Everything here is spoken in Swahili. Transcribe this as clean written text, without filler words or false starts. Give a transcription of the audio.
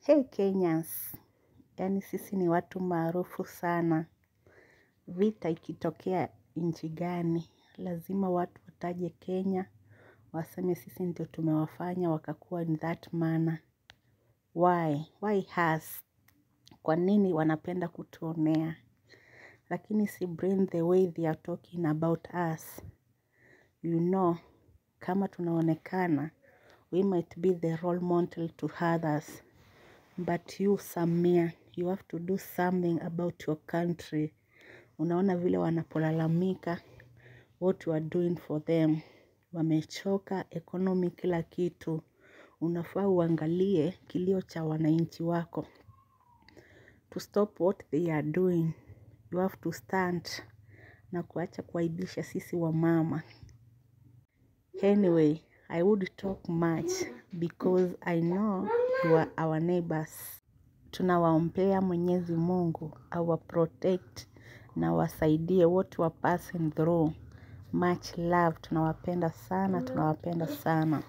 Hey Kenyans, yani sisi ni watu maarufu sana. Vita ikitokea nchi gani, lazima watu wataje Kenya, waseme sisi ndio tumewafanya wakakuwa in that manner. Why has? Kwa nini wanapenda kutuonea? Lakini si brain the way they are talking about us. You know, kama tunaonekana, we might be the role model to others. But you Samia, you have to do something about your country. Unaona vile wanapolalamika, what you are doing for them. Wamechoka, economy kila kitu. Unafaa uangalie kilio cha wananchi wako. To stop what they are doing, you have to stand na kuacha kuaibisha sisi wamama. Anyway, I would talk much because I know you are our neighbors. Tunawaombea Mwenyezi Mungu awaprotect na wasaidie what you are passing through. Much love. Tunawapenda sana.